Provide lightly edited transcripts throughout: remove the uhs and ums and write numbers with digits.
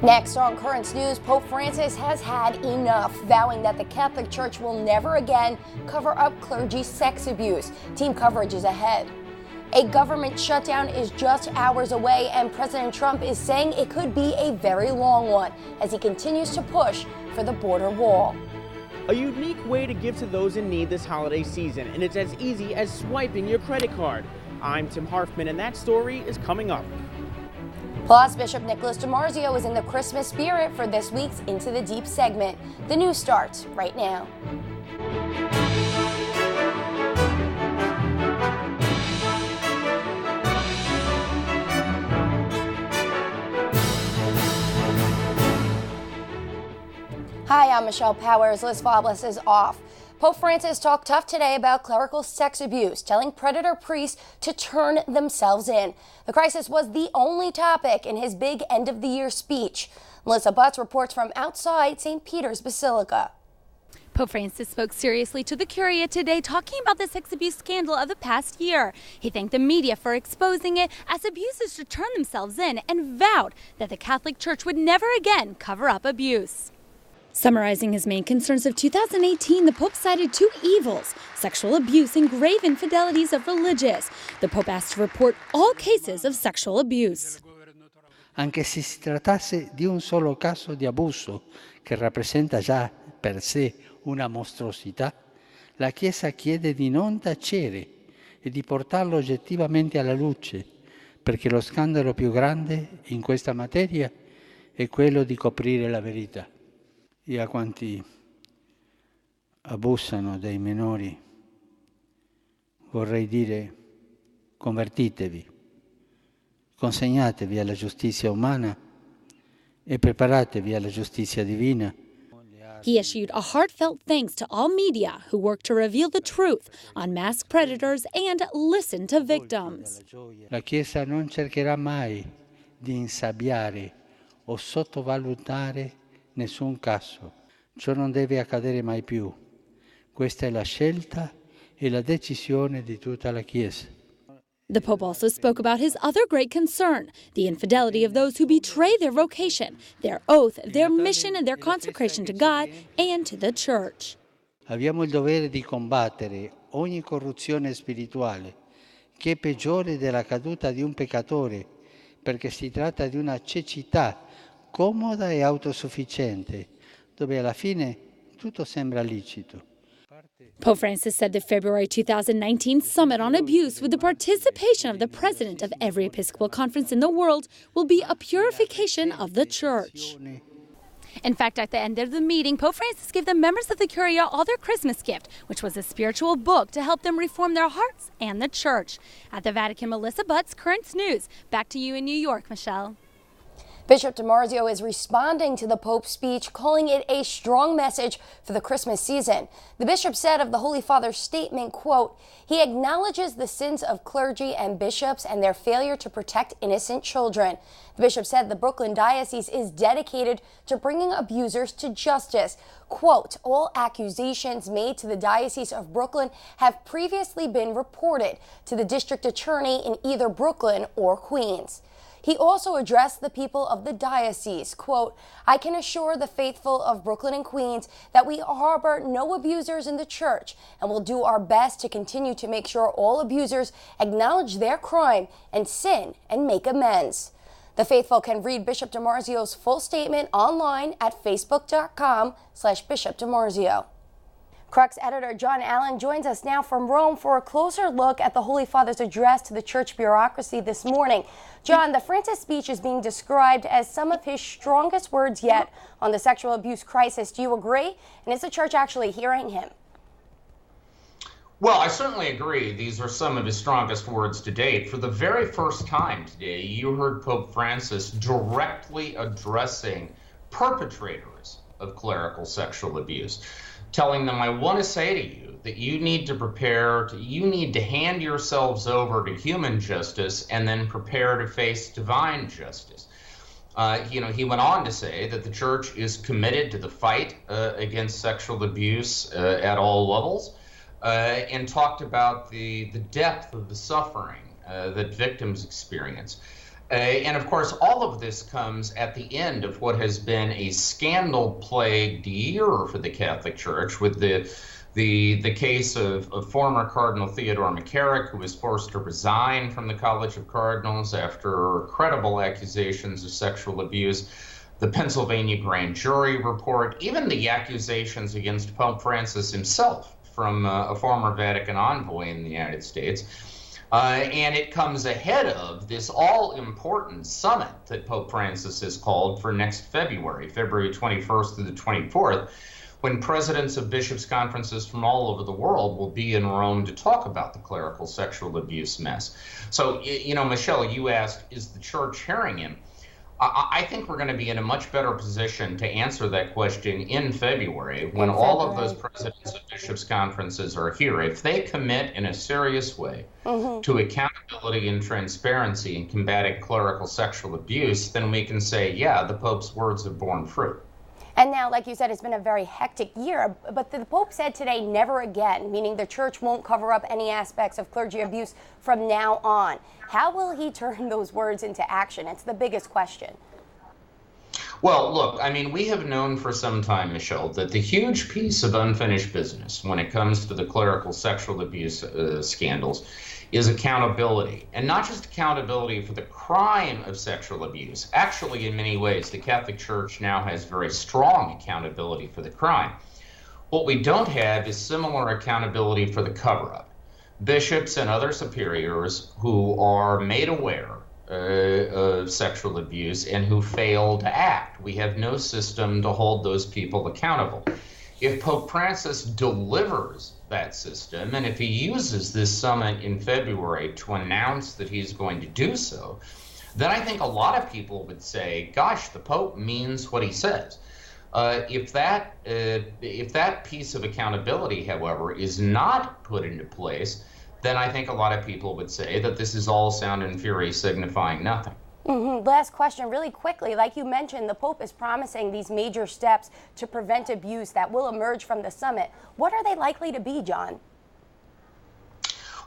Next on Currents News, Pope Francis has had enough, vowing that the Catholic Church will never again cover up clergy sex abuse. Team coverage is ahead. A government shutdown is just hours away, and President Trump is saying it could be a very long one as he continues to push for the border wall. A unique way to give to those in need this holiday season, and it's as easy as swiping your credit card. I'm Tim HARFMANN, and that story is coming up. Plus, Bishop Nicholas DiMarzio is in the Christmas spirit for this week's Into the Deep segment. The news starts right now. Hi, I'm Michelle Powers. Liz Faublas is off. Pope Francis talked tough today about clerical sex abuse, telling predator priests to turn themselves in. The crisis was the only topic in his big end-of-the-year speech. Melissa Butts reports from outside St. Peter's Basilica. Pope Francis spoke seriously to the Curia today, talking about the sex abuse scandal of the past year. He thanked the media for exposing it as abusers to turn themselves in, and vowed that the Catholic Church would never again cover up abuse. Summarizing his main concerns of 2018, the Pope cited two evils: sexual abuse and grave infidelities of religious. The Pope asked to report all cases of sexual abuse. Anche se si trattasse di un solo caso di abuso, che rappresenta già per sé una mostruosità, la Chiesa chiede di non tacere e di portarlo oggettivamente alla luce, perché lo scandalo più grande in questa materia è quello di coprire la verità. E a quanti abusano dei minori vorrei dire: convertitevi, consegnatevi alla giustizia umana e preparatevi alla giustizia divina. He issued a heartfelt thanks to all media who work to reveal the truth on mass predators and listen to victims. La Chiesa non cercherà mai di insabbiare o sottovalutare nessun caso. Ciò non deve accadere mai più. Questa è la scelta e la decisione di tutta la Chiesa. The Pope also spoke about his other great concern, the infidelity of those who betray their vocation, their oath, their mission, and their consecration to God and to the Church. Abbiamo il dovere di combattere ogni corruzione spirituale, che è peggiore della caduta di un peccatore, perché si tratta di una cecità comoda e autosufficiente, dove alla fine tutto sembra licito. Pope Francis said the February 2019 Summit on Abuse, with the participation of the president of every Episcopal conference in the world, will be a purification of the Church. In fact, at the end of the meeting, Pope Francis gave the members of the Curia all their Christmas gift, which was a spiritual book to help them reform their hearts and the Church. At the Vatican, Melissa Butts, Currents News. Back to you in New York, Michelle. Bishop DiMarzio is responding to the Pope's speech, calling it a strong message for the Christmas season. The bishop said of the Holy Father's statement, quote, he acknowledges the sins of clergy and bishops and their failure to protect innocent children. The bishop said the Brooklyn Diocese is dedicated to bringing abusers to justice. Quote, all accusations made to the Diocese of Brooklyn have previously been reported to the district attorney in either Brooklyn or Queens. He also addressed the people of the diocese, quote, I can assure the faithful of Brooklyn and Queens that we harbor no abusers in the church and will do our best to continue to make sure all abusers acknowledge their crime and sin and make amends. The faithful can read Bishop DiMarzio's full statement online at facebook.com/Bishop DiMarzio. Crux editor John Allen joins us now from Rome for a closer look at the Holy Father's address to the church bureaucracy this morning. John, the Francis speech is being described as some of his strongest words yet on the sexual abuse crisis. Do you agree? And is the church actually hearing him? Well, I certainly agree. These are some of his strongest words to date. For the very first time today, you heard Pope Francis directly addressing perpetrators of clerical sexual abuse, telling them, I want to say to you that you need to you need to hand yourselves over to human justice and then prepare to face divine justice. He went on to say that the church is committed to the fight against sexual abuse at all levels, and talked about the depth of the suffering that victims experience. And of course, all of this comes at the end of what has been a scandal-plagued year for the Catholic Church, with the case of former Cardinal Theodore McCarrick, who was forced to resign from the College of Cardinals after credible accusations of sexual abuse, the Pennsylvania grand jury report, even the accusations against Pope Francis himself from a former Vatican envoy in the United States. And it comes ahead of this all-important summit that Pope Francis has called for next February 21st through the 24th, when presidents of bishops' conferences from all over the world will be in Rome to talk about the clerical sexual abuse mess. So, you know, Michelle, you asked, is the church hearing him? I think we're going to be in a much better position to answer that question in February, when all of those presidents of bishops' conferences are here. If they commit in a serious way to accountability and transparency in combating clerical sexual abuse, then we can say, yeah, the Pope's words have borne fruit. And now, like you said, it's been a very hectic year, but the Pope said today, never again, meaning the church won't cover up any aspects of clergy abuse from now on. How will he turn those words into action? It's the biggest question. Well, look, I mean, we have known for some time, Michelle, that the huge piece of unfinished business when it comes to the clerical sexual abuse scandals is accountability, and not just accountability for the crime of sexual abuse. Actually, in many ways, the Catholic Church now has very strong accountability for the crime. What we don't have is similar accountability for the cover-up. Bishops and other superiors who are made aware of sexual abuse and who fail to act. We have no system to hold those people accountable. If Pope Francis delivers that system, and if he uses this summit in February to announce that he's going to do so, then I think a lot of people would say, gosh, the Pope means what he says. If that piece of accountability, however, is not put into place, then I think a lot of people would say that this is all sound and fury signifying nothing. Last question, really quickly. Like you mentioned, the Pope is promising these major steps to prevent abuse that will emerge from the summit. What are they likely to be, John?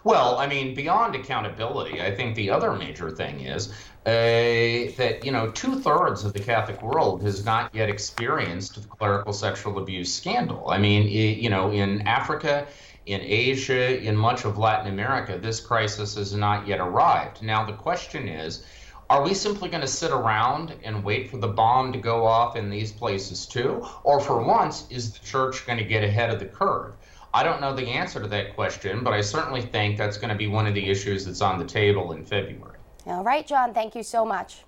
Well, I mean, beyond accountability, I think the other major thing is that, you know, 2/3 of the Catholic world has not yet experienced the clerical sexual abuse scandal. I mean, you know, in Africa, in Asia, in much of Latin America, this crisis has not yet arrived. Now, the question is, are we simply going to sit around and wait for the bomb to go off in these places too? Or for once, is the church going to get ahead of the curve? I don't know the answer to that question, but I certainly think that's going to be one of the issues that's on the table in February. All right, John, thank you so much.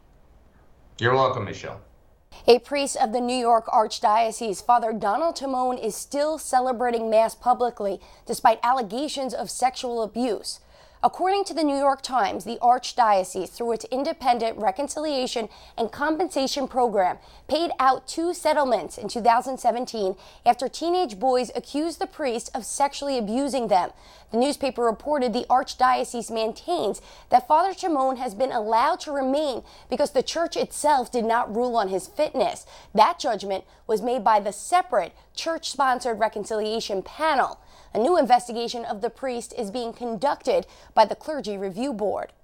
You're welcome, Michelle. A priest of the New York Archdiocese, Father Donald Timone, is still celebrating Mass publicly despite allegations of sexual abuse. According to the New York Times, the Archdiocese, through its independent reconciliation and compensation program, paid out 2 settlements in 2017 after teenage boys accused the priest of sexually abusing them. The newspaper reported the Archdiocese maintains that Father Timone has been allowed to remain because the church itself did not rule on his fitness. That judgment was made by the separate church-sponsored reconciliation panel. A new investigation of the priest is being conducted by the Clergy Review Board.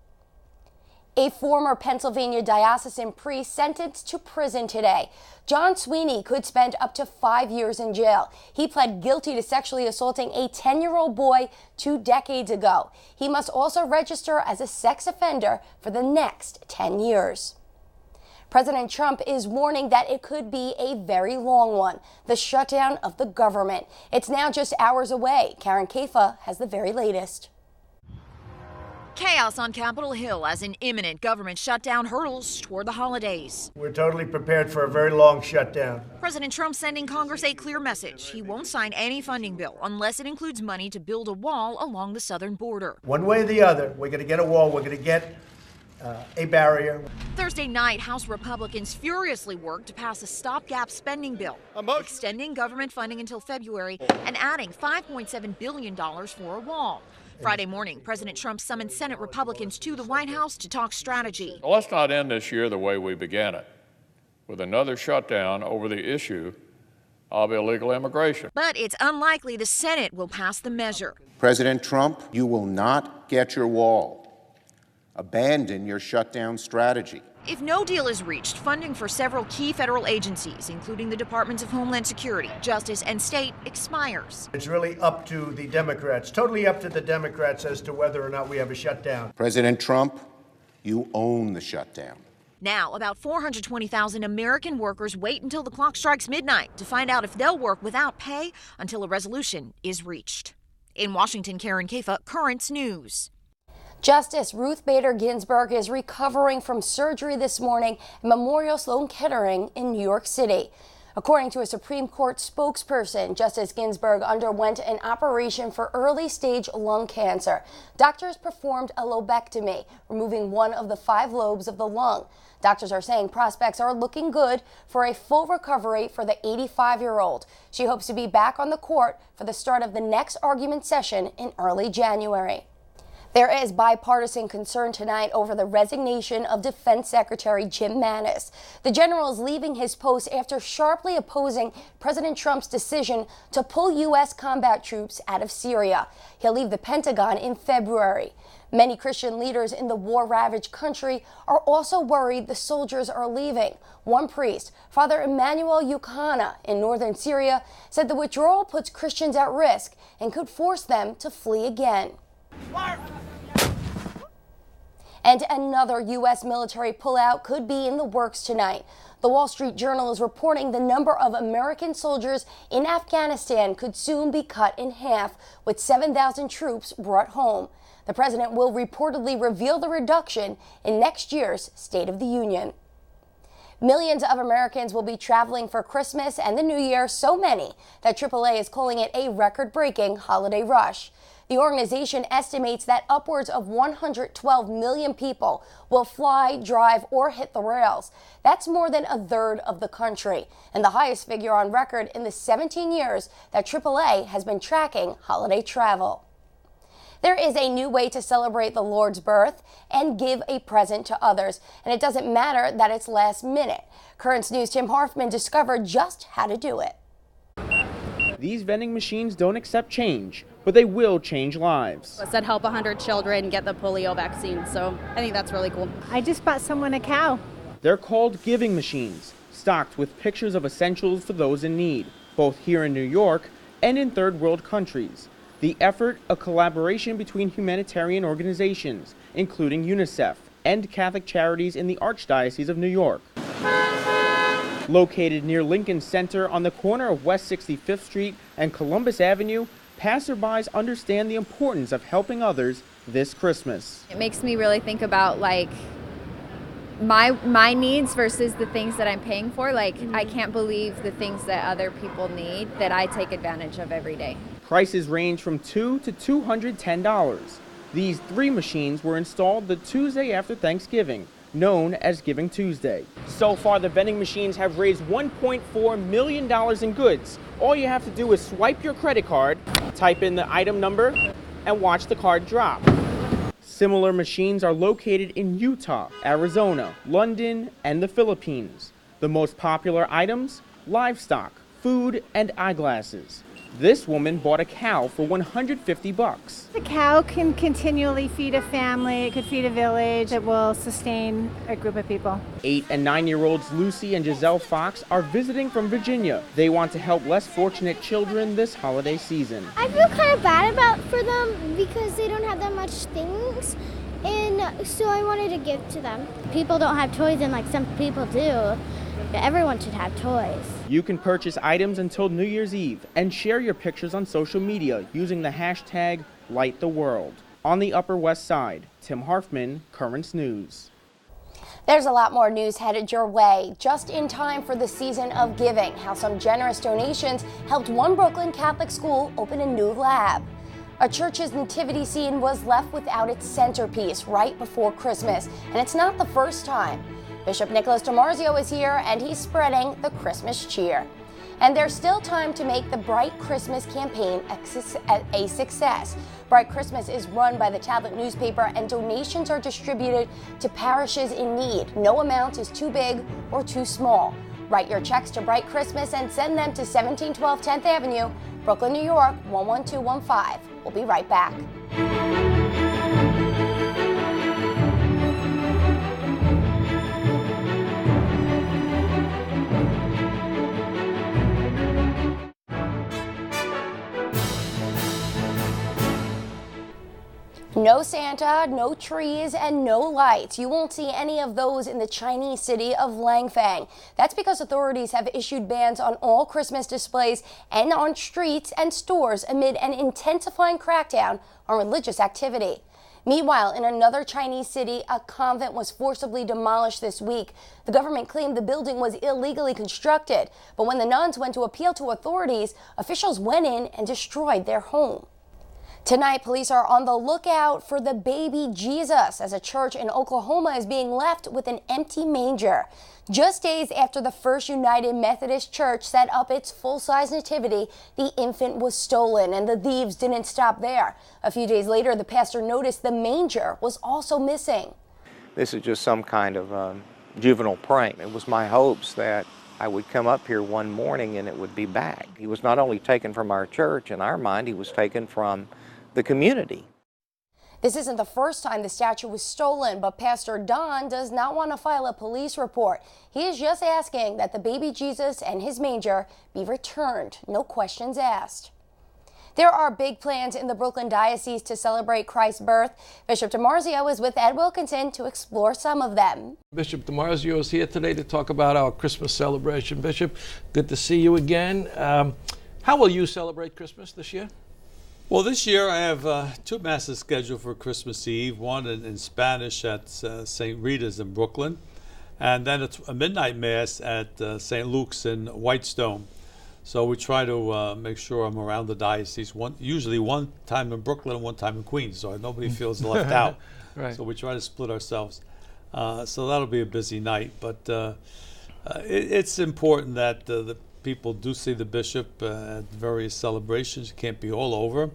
A former Pennsylvania diocesan priest sentenced to prison today. John Sweeney could spend up to 5 years in jail. He pled guilty to sexually assaulting a 10-year-old boy 2 decades ago. He must also register as a sex offender for the next 10 years. President Trump is warning that it could be a very long one, the shutdown of the government. It's now just hours away. Karen Kafa has the very latest. Chaos on Capitol Hill as an imminent government shutdown hurdles toward the holidays. We're totally prepared for a very long shutdown. President Trump sending Congress a clear message. He won't sign any funding bill unless it includes money to build a wall along the southern border. One way or the other, we're going to get a wall. We're going to get a barrier. Thursday night, House Republicans furiously worked to pass a stopgap spending bill, extending government funding until February and adding $5.7 billion for a wall. Friday morning, President Trump summoned Senate Republicans to the White House to talk strategy. Well, let's not end this year the way we began it, with another shutdown over the issue of illegal immigration. But it's unlikely the Senate will pass the measure. President Trump, you will not get your wall Abandon your shutdown strategy. If no deal is reached, funding for several key federal agencies, including the Departments of Homeland Security, Justice, and State, expires. It's really up to the Democrats, totally up to the Democrats as to whether or not we have a shutdown. President Trump, you own the shutdown. Now, about 420,000 American workers wait until the clock strikes midnight to find out if they'll work without pay until a resolution is reached. In Washington, Karen Kafa, Currents News. Justice Ruth Bader Ginsburg is recovering from surgery this morning at Memorial Sloan Kettering in New York City. According to a Supreme Court spokesperson, Justice Ginsburg underwent an operation for early-stage lung cancer. Doctors performed a lobectomy, removing one of the 5 lobes of the lung. Doctors are saying prospects are looking good for a full recovery for the 85-year-old. She hopes to be back on the court for the start of the next argument session in early January. There is bipartisan concern tonight over the resignation of Defense Secretary Jim Mattis. The general is leaving his post after sharply opposing President Trump's decision to pull U.S. combat troops out of Syria. He'll leave the Pentagon in February. Many Christian leaders in the war-ravaged country are also worried the soldiers are leaving. One priest, Father Emmanuel Yucana in northern Syria, said the withdrawal puts Christians at risk and could force them to flee again. And another U.S. military pullout could be in the works tonight. The Wall Street Journal is reporting the number of American soldiers in Afghanistan could soon be cut in half, with 7,000 troops brought home. The president will reportedly reveal the reduction in next year's State of the Union. Millions of Americans will be traveling for Christmas and the New Year, so many that AAA is calling it a record-breaking holiday rush. The organization estimates that upwards of 112 million people will fly, drive, or hit the rails. That's more than a third of the country, and the highest figure on record in the 17 years that AAA has been tracking holiday travel. There is a new way to celebrate the Lord's birth and give a present to others, and it doesn't matter that it's last minute. Currents News' Tim Harfman discovered just how to do it. These vending machines don't accept change, but they will change lives. I said help 100 children get the polio vaccine, so I think that's really cool. I just bought someone a cow. They're called giving machines, stocked with pictures of essentials for those in need, both here in New York and in third world countries. The effort, a collaboration between humanitarian organizations, including UNICEF and Catholic charities in the Archdiocese of New York. Located near Lincoln Center on the corner of West 65th Street and Columbus Avenue, passerbys understand the importance of helping others this Christmas. It makes me really think about my needs versus the things that I'm paying for. I can't believe the things that other people need that I take advantage of every day. Prices range from $2 to $210. These 3 machines were installed the Tuesday after Thanksgiving, known as Giving Tuesday. So far, the vending machines have raised $1.4 million in goods. All you have to do is swipe your credit card, type in the item number, and watch the card drop. Similar machines are located in Utah, Arizona, London, and the Philippines. The most popular items: livestock, food, and eyeglasses. This woman bought a cow for $150. The cow can continually feed a family, it could feed a village, it will sustain a group of people. 8- and 9-year-olds Lucy and Giselle Fox are visiting from Virginia. They want to help less fortunate children this holiday season. I feel kind of bad for them because they don't have that much things, and so I wanted to give to them. People don't have toys, and some people do. Everyone should have toys. You can purchase items until New Year's Eve and share your pictures on social media using the hashtag #LightTheWorld. On the Upper West Side, Tim Harfman, Currents News. There's a lot more news headed your way, just in time for the season of giving. How some generous donations helped one Brooklyn Catholic school open a new lab. A church's nativity scene was left without its centerpiece right before Christmas, and it's not the first time. Bishop Nicholas DiMarzio is here, and he's spreading the Christmas cheer. And there's still time to make the Bright Christmas campaign a success. Bright Christmas is run by the tablet newspaper, and donations are distributed to parishes in need. No amount is too big or too small. Write your checks to Bright Christmas and send them to 1712 10th Avenue, Brooklyn, New York, 11215. We'll be right back. No Santa, no trees, and no lights. You won't see any of those in the Chinese city of Langfang. That's because authorities have issued bans on all Christmas displays and on streets and stores amid an intensifying crackdown on religious activity. Meanwhile, in another Chinese city, a convent was forcibly demolished this week. The government claimed the building was illegally constructed, but when the nuns went to appeal to authorities, officials went in and destroyed their home. Tonight, police are on the lookout for the baby Jesus as a church in Oklahoma is being left with an empty manger. Just days after the First United Methodist Church set up its full-size nativity, the infant was stolen, and the thieves didn't stop there. A few days later, the pastor noticed the manger was also missing. This is just some kind of juvenile prank. It was my hopes that I would come up here one morning and it would be back. He was not only taken from our church, in our mind, he was taken from the community. This isn't the first time the statue was stolen, but Pastor Don does not want to file a police report. He is just asking that the baby Jesus and his manger be returned, no questions asked. There are big plans in the Brooklyn Diocese to celebrate Christ's birth. Bishop DiMarzio is with Ed Wilkinson to explore some of them. Bishop DiMarzio is here today to talk about our Christmas celebration. Bishop, good to see you again. How will you celebrate Christmas this year? Well, this year I have two masses scheduled for Christmas Eve, one in Spanish at St. Rita's in Brooklyn, and then it's a midnight mass at St. Luke's in Whitestone. So we try to make sure I'm around the diocese, usually one time in Brooklyn and one time in Queens, so nobody feels left out. Right. So we try to split ourselves. So that'll be a busy night, but it's important that the people do see the bishop at various celebrations. It can't be all over,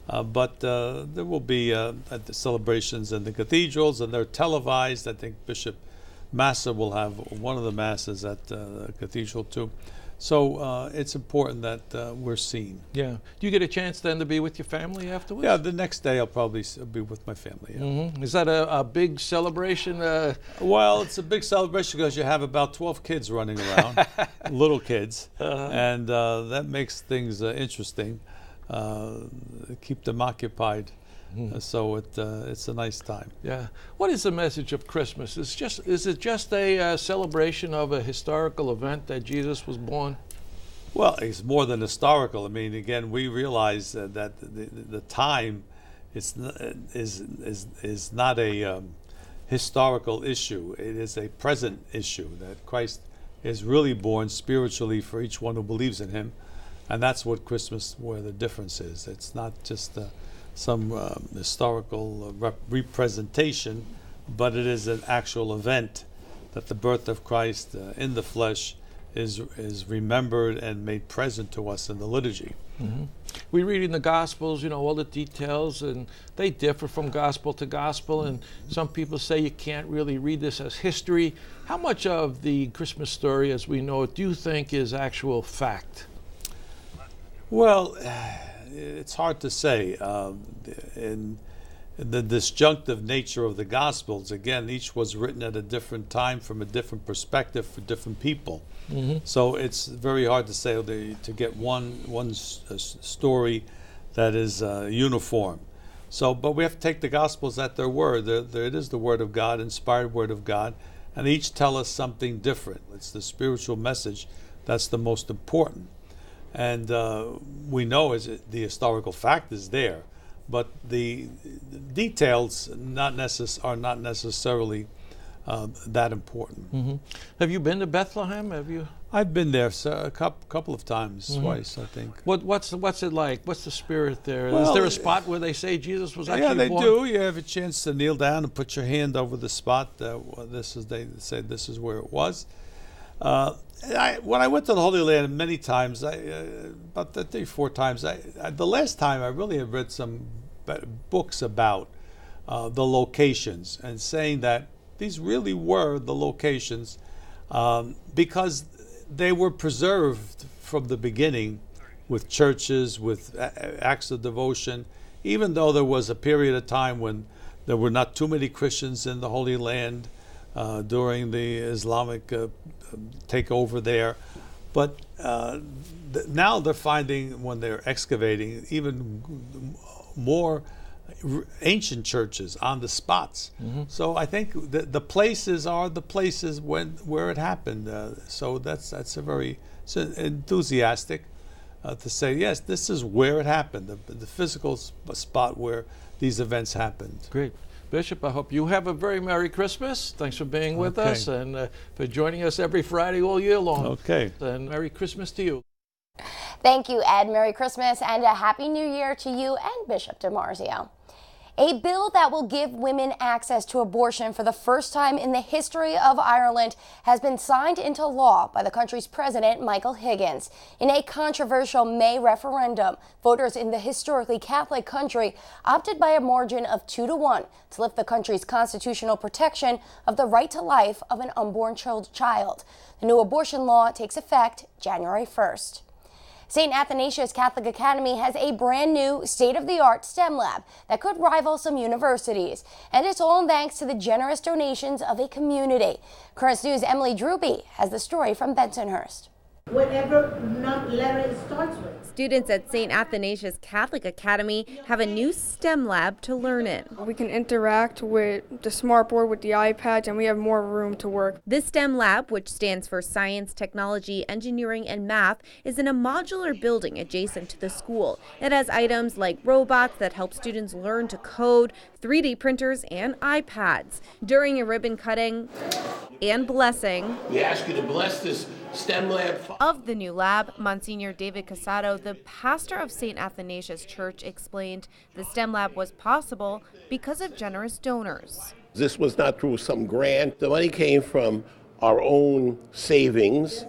but there will be at the celebrations in the cathedrals, and they're televised. I think Bishop Massa will have one of the masses at the cathedral too. So it's important that we're seen. Yeah. Do you get a chance then to be with your family afterwards? Yeah, the next day I'll probably be with my family. Yeah. Mm-hmm. Is that a big celebration? Well, it's a big celebration because you have about 12 kids running around, little kids, and that makes things interesting. Keep them occupied. So it's a nice time. Yeah. What is the message of Christmas? Is it just a celebration of a historical event that Jesus was born? Well, it's more than historical. I mean, again, we realize that the time is not a historical issue. It is a present issue, that Christ is really born spiritually for each one who believes in him. And that's what Christmas, where the difference is. It's not just some historical representation, but it is an actual event that the birth of Christ in the flesh is remembered and made present to us in the liturgy. Mm-hmm. We read in the Gospels, all the details, and they differ from gospel to gospel, and some people say you can't really read this as history. How much of the Christmas story as we know it do you think is actual fact? Well, it's hard to say. In the disjunctive nature of the Gospels, again, each was written at a different time from a different perspective for different people. Mm-hmm. So it's very hard to say to get one story that is uniform. So, but we have to take the Gospels at their word. It is the Word of God, inspired Word of God, and each tell us something different. It's the spiritual message that's the most important. And we know the historical fact is there, but the details are not necessarily that important. Mm-hmm. Have you been to Bethlehem? Have you? I've been there a couple of times, mm-hmm. twice, I think. What's it like? What's the spirit there? Well, is there a spot where they say Jesus was actually born? Yeah, they do. You have a chance to kneel down and put your hand over the spot. They say this is where it was. When I went to the Holy Land many times, about 3-4 times, the last time I really have read some books about the locations and saying that these really were the locations because they were preserved from the beginning with churches, with acts of devotion, even though there was a period of time when there were not too many Christians in the Holy Land during the Islamic takeover there. But now they're finding, when they're excavating, even more ancient churches on the spots. So I think the places are the places where it happened. So that's a very enthusiastic to say, yes, this is where it happened, the physical spot where these events happened. Great. Bishop, I hope you have a very Merry Christmas. Thanks for being with us and for joining us every Friday all year long. Okay. And Merry Christmas to you. Thank you, Ed. Merry Christmas and a Happy New Year to you and Bishop DiMarzio. A bill that will give women access to abortion for the first time in the history of Ireland has been signed into law by the country's president, Michael Higgins. In a controversial May referendum, voters in the historically Catholic country opted by a margin of 2-1 to lift the country's constitutional protection of the right to life of an unborn child. The new abortion law takes effect January 1st. St. Athanasius Catholic Academy has a brand new state-of-the-art STEM lab that could rival some universities. And it's all thanks to the generous donations of a community. Current News' Emily Druby has the story from Bensonhurst. Whatever letter it starts with. Students at St. Athanasius Catholic Academy have a new STEM lab to learn in. We can interact with the smartboard with the iPads, and we have more room to work. This STEM lab, which stands for Science, Technology, Engineering, and Math, is in a modular building adjacent to the school. It has items like robots that help students learn to code, 3D printers, and iPads. During a ribbon cutting and blessing, we ask you to bless this STEM lab of the new lab, Monsignor David Casado, the pastor of St. Athanasius Church, explained the STEM lab was possible because of generous donors. This was not through some grant. The money came from our own savings.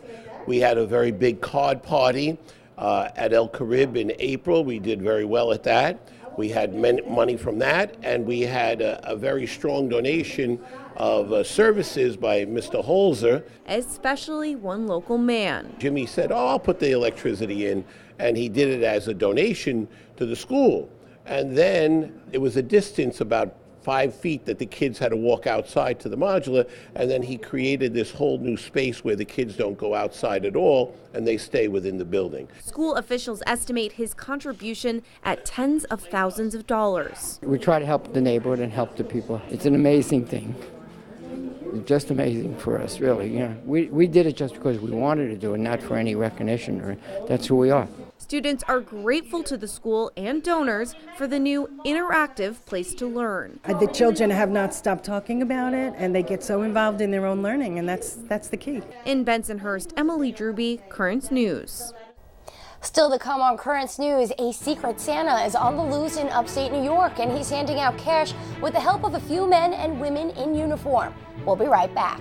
We had a very big card party at El Carib in April. We did very well at that. We had money from that, and we had a very strong donation of services by Mr. HOLZER. Especially one local man. Jimmy said, oh, I'll put the electricity in, and he did it as a donation to the school. And then it was a distance about 5 feet that the kids had to walk outside to the modular, and then he created this whole new space where the kids don't go outside at all and they stay within the building. School officials estimate his contribution at tens of thousands of dollars. We try to help the neighborhood and help the people. It's an amazing thing. It's just amazing for us, really. You know, we did it just because we wanted to do it, not for any recognition, or that's who we are. Students are grateful to the school and donors for the new interactive place to learn. The children have not stopped talking about it, and they get so involved in their own learning, and that's the key. In Bensonhurst, Emily Druby, Currents News. Still to come on Currents News, a secret Santa is on the loose in upstate New York, and he's handing out cash with the help of a few men and women in uniform. We'll be right back.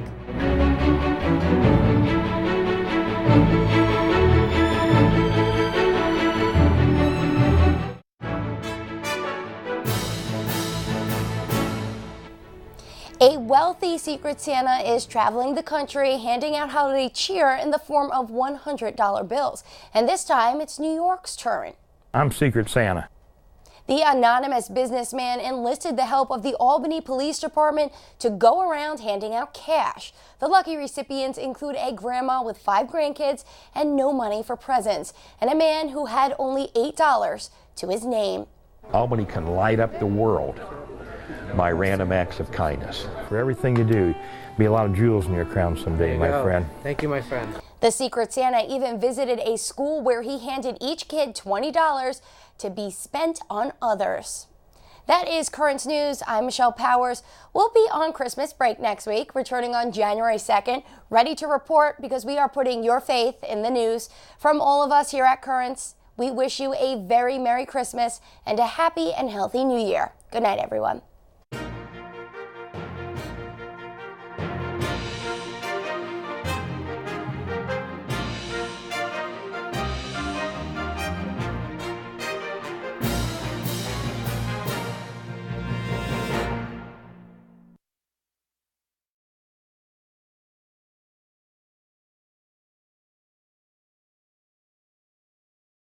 A wealthy Secret Santa is traveling the country handing out holiday cheer in the form of $100 bills. And this time, it's New York's turn. I'm Secret Santa. The anonymous businessman enlisted the help of the Albany Police Department to go around handing out cash. The lucky recipients include a grandma with 5 grandkids and no money for presents, and a man who had only $8 to his name. Albany can light up the world by random acts of kindness. For everything you do, be a lot of jewels in your crown someday, my friend. Thank you, my friend. The Secret Santa even visited a school where he handed each kid $20 to be spent on others. That is Currents News. I'm Michelle Powers. We'll be on Christmas break next week, returning on January 2nd, ready to report because we are putting your faith in the news. From all of us here at Currents, we wish you a very Merry Christmas and a happy and healthy New Year. Good night, everyone.